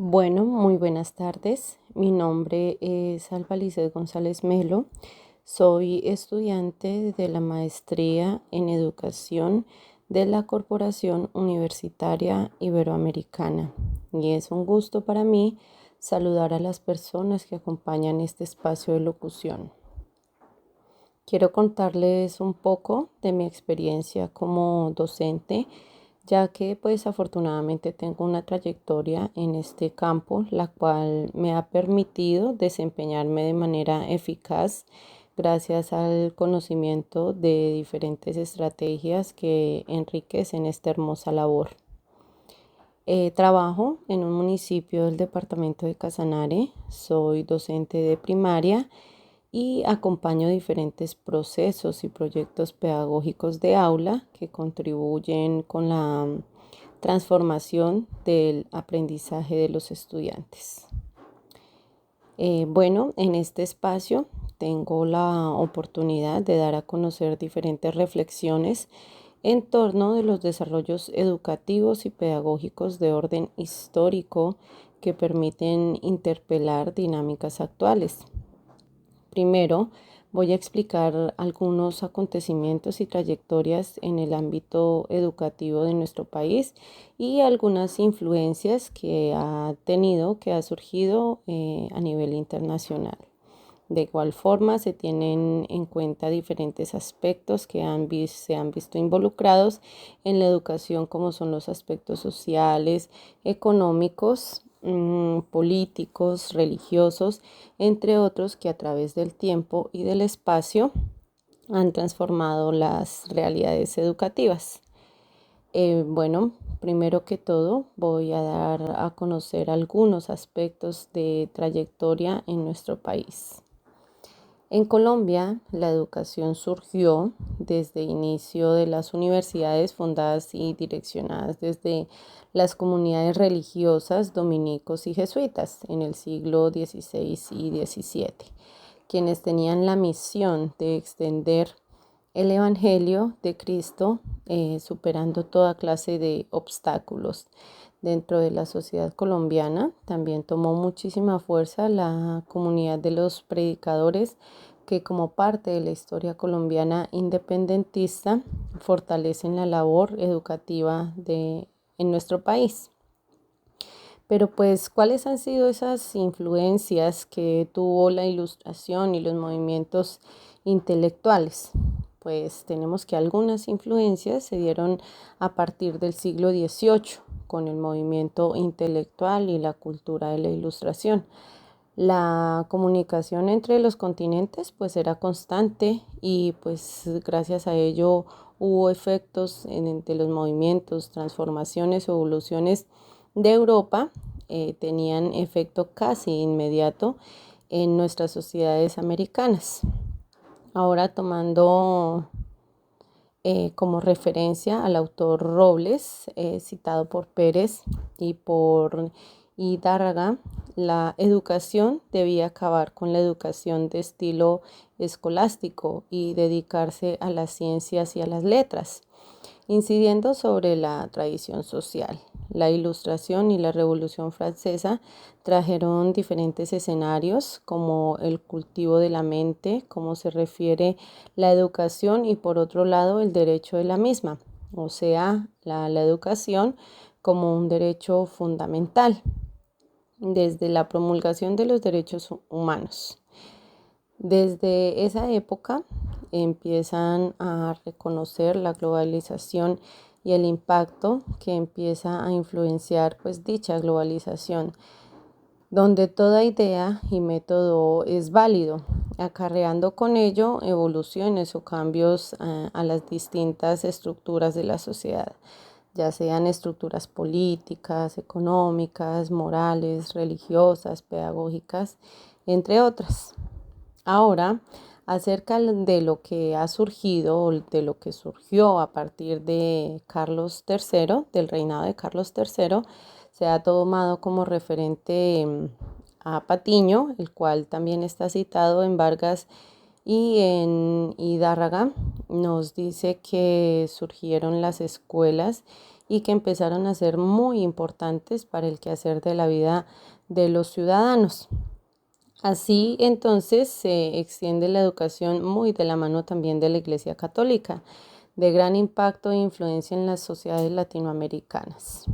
Muy buenas tardes. Mi nombre es Alba Lizeth González Melo. Soy estudiante de la maestría en educación de la Corporación Universitaria Iberoamericana. Y es un gusto para mí saludar a las personas que acompañan este espacio de locución. Quiero contarles un poco de mi experiencia como docente, ya que pues afortunadamente tengo una trayectoria en este campo, la cual me ha permitido desempeñarme de manera eficaz gracias al conocimiento de diferentes estrategias que enriquecen esta hermosa labor. Trabajo en un municipio del departamento de Casanare, soy docente de primaria y acompaño diferentes procesos y proyectos pedagógicos de aula que contribuyen con la transformación del aprendizaje de los estudiantes. En este espacio tengo la oportunidad de dar a conocer diferentes reflexiones en torno de los desarrollos educativos y pedagógicos de orden histórico que permiten interpelar dinámicas actuales. Primero, voy a explicar algunos acontecimientos y trayectorias en el ámbito educativo de nuestro país y algunas influencias que ha tenido, que ha surgido a nivel internacional. De igual forma, se tienen en cuenta diferentes aspectos que se han visto involucrados en la educación, como son los aspectos sociales, económicos, políticos, religiosos, entre otros que a través del tiempo y del espacio han transformado las realidades educativas. Primero que todo voy a dar a conocer algunos aspectos de trayectoria en nuestro país. En Colombia, la educación surgió desde el inicio de las universidades fundadas y direccionadas desde las comunidades religiosas dominicos y jesuitas en el siglo XVI y XVII, quienes tenían la misión de extender el Evangelio de Cristo, superando toda clase de obstáculos. Dentro de la sociedad colombiana también tomó muchísima fuerza la comunidad de los predicadores que, como parte de la historia colombiana independentista, fortalecen la labor educativa en nuestro país. Pero pues, ¿cuáles han sido esas influencias que tuvo la Ilustración y los movimientos intelectuales? Pues tenemos que algunas influencias se dieron a partir del siglo XVIII con el movimiento intelectual y la cultura de la Ilustración. La comunicación entre los continentes pues era constante y pues gracias a ello hubo efectos de los movimientos, transformaciones o evoluciones de Europa, tenían efecto casi inmediato en nuestras sociedades americanas. Ahora tomando como referencia al autor Robles, citado por Pérez y por Hidárraga, la educación debía acabar con la educación de estilo escolástico y dedicarse a las ciencias y a las letras, incidiendo sobre la tradición social. La Ilustración y la Revolución Francesa trajeron diferentes escenarios como el cultivo de la mente, como se refiere la educación y por otro lado el derecho de la misma, o sea, la educación como un derecho fundamental desde la promulgación de los derechos humanos. Desde esa época empiezan a reconocer la globalización y el impacto que empieza a influenciar pues dicha globalización, donde toda idea y método es válido, acarreando con ello evoluciones o cambios a las distintas estructuras de la sociedad, ya sean estructuras políticas, económicas, morales, religiosas, pedagógicas, entre otras. Ahora, acerca de lo que ha surgido o de lo que surgió a partir de Carlos III, del reinado de Carlos III, se ha tomado como referente a Patiño, el cual también está citado en Vargas y en Hidárraga. Nos dice que surgieron las escuelas y que empezaron a ser muy importantes para el quehacer de la vida de los ciudadanos. Así entonces se extiende la educación muy de la mano también de la Iglesia Católica, de gran impacto e influencia en las sociedades latinoamericanas.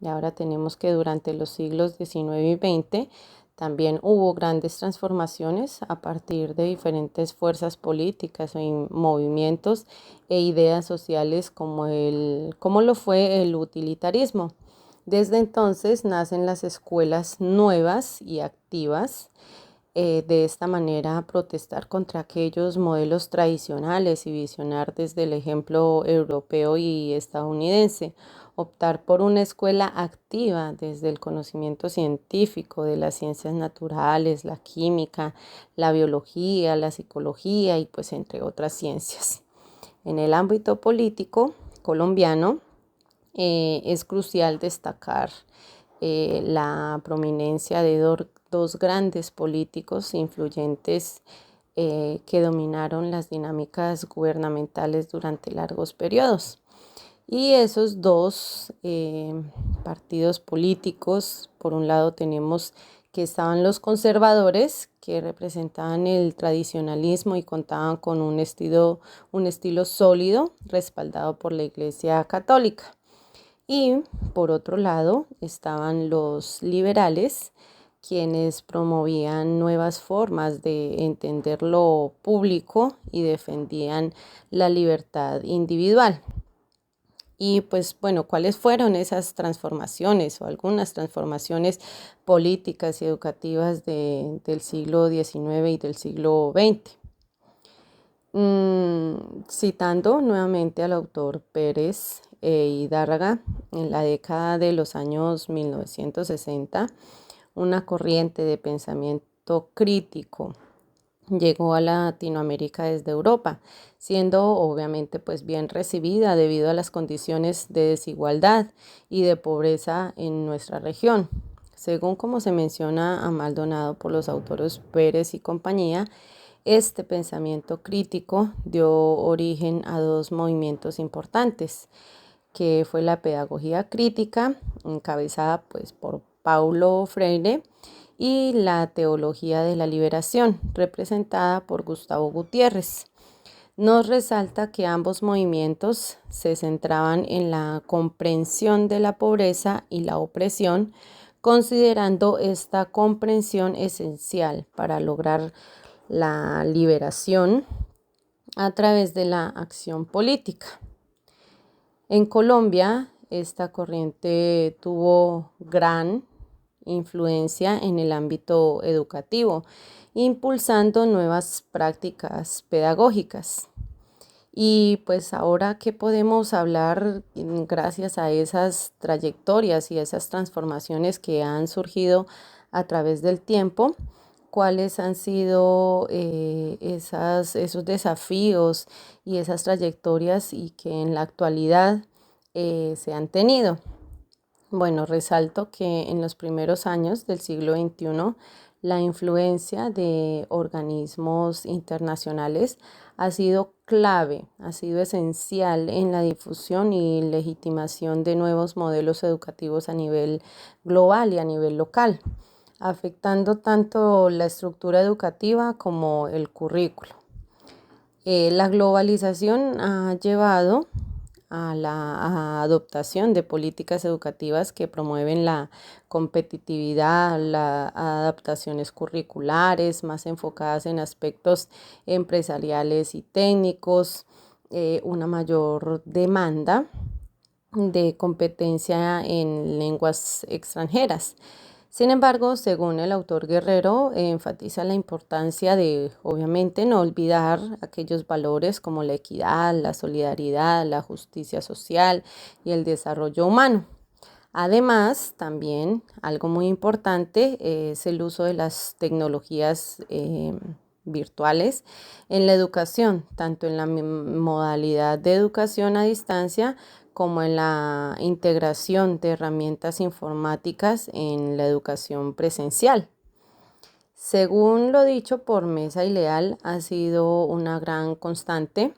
Y ahora tenemos que durante los siglos XIX y XX también hubo grandes transformaciones a partir de diferentes fuerzas políticas y movimientos e ideas sociales como lo fue el utilitarismo. Desde entonces nacen las escuelas nuevas y activas, de esta manera protestar contra aquellos modelos tradicionales y visionar desde el ejemplo europeo y estadounidense, optar por una escuela activa desde el conocimiento científico de las ciencias naturales, la química, la biología, la psicología y pues entre otras ciencias. En el ámbito político colombiano, es crucial destacar la prominencia de dos grandes políticos influyentes que dominaron las dinámicas gubernamentales durante largos periodos. Y esos dos partidos políticos, por un lado tenemos que estaban los conservadores, que representaban el tradicionalismo y contaban con un estilo sólido, respaldado por la Iglesia Católica. Y por otro lado estaban los liberales, quienes promovían nuevas formas de entender lo público y defendían la libertad individual. Y pues bueno, ¿cuáles fueron esas transformaciones o algunas transformaciones políticas y educativas del siglo XIX y del siglo XX? Citando nuevamente al autor Pérez Hidárraga, en la década de los años 1960, una corriente de pensamiento crítico llegó a Latinoamérica desde Europa, siendo obviamente pues bien recibida debido a las condiciones de desigualdad y de pobreza en nuestra región. Según como se menciona a Maldonado por los autores Pérez y compañía, este pensamiento crítico dio origen a dos movimientos importantes, que fue la pedagogía crítica, encabezada pues por Paulo Freire, y la teología de la liberación, representada por Gustavo Gutiérrez. Nos resalta que ambos movimientos se centraban en la comprensión de la pobreza y la opresión, considerando esta comprensión esencial para lograr la liberación a través de la acción política. En Colombia, esta corriente tuvo gran influencia en el ámbito educativo, impulsando nuevas prácticas pedagógicas. Y pues ahora, ¿qué podemos hablar gracias a esas trayectorias y esas transformaciones que han surgido a través del tiempo? ¿Cuáles han sido esos desafíos y esas trayectorias y que en la actualidad se han tenido? Bueno, resalto que en los primeros años del siglo XXI, la influencia de organismos internacionales ha sido clave, ha sido esencial en la difusión y legitimación de nuevos modelos educativos a nivel global y a nivel local, afectando tanto la estructura educativa como el currículo. La globalización ha llevado a la adoptación de políticas educativas que promueven la competitividad, las adaptaciones curriculares más enfocadas en aspectos empresariales y técnicos, una mayor demanda de competencia en lenguas extranjeras. Sin embargo, según el autor Guerrero, enfatiza la importancia de, obviamente, no olvidar aquellos valores como la equidad, la solidaridad, la justicia social y el desarrollo humano. Además, también algo muy importante es el uso de las tecnologías virtuales en la educación, tanto en la modalidad de educación a distancia como en la integración de herramientas informáticas en la educación presencial. Según lo dicho por Mesa y Leal, ha sido una gran constante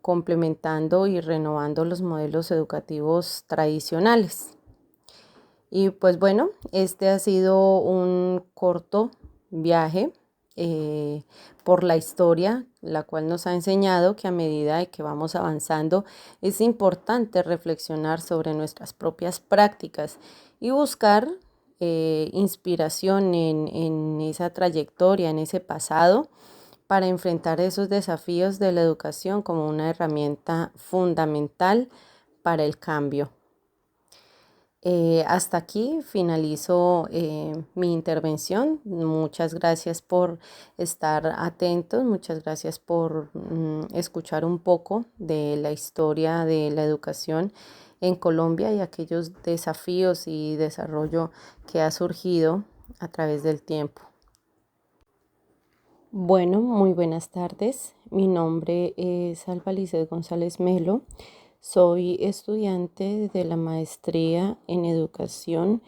complementando y renovando los modelos educativos tradicionales. Y pues bueno, este ha sido un corto viaje por la historia, la cual nos ha enseñado que a medida de que vamos avanzando es importante reflexionar sobre nuestras propias prácticas y buscar inspiración en esa trayectoria, en ese pasado, para enfrentar esos desafíos de la educación como una herramienta fundamental para el cambio. Hasta aquí finalizo mi intervención. Muchas gracias por estar atentos, muchas gracias por escuchar un poco de la historia de la educación en Colombia y aquellos desafíos y desarrollo que ha surgido a través del tiempo. Bueno, muy buenas tardes. Mi nombre es Alba Lizeth González Melo. Soy estudiante de la maestría en educación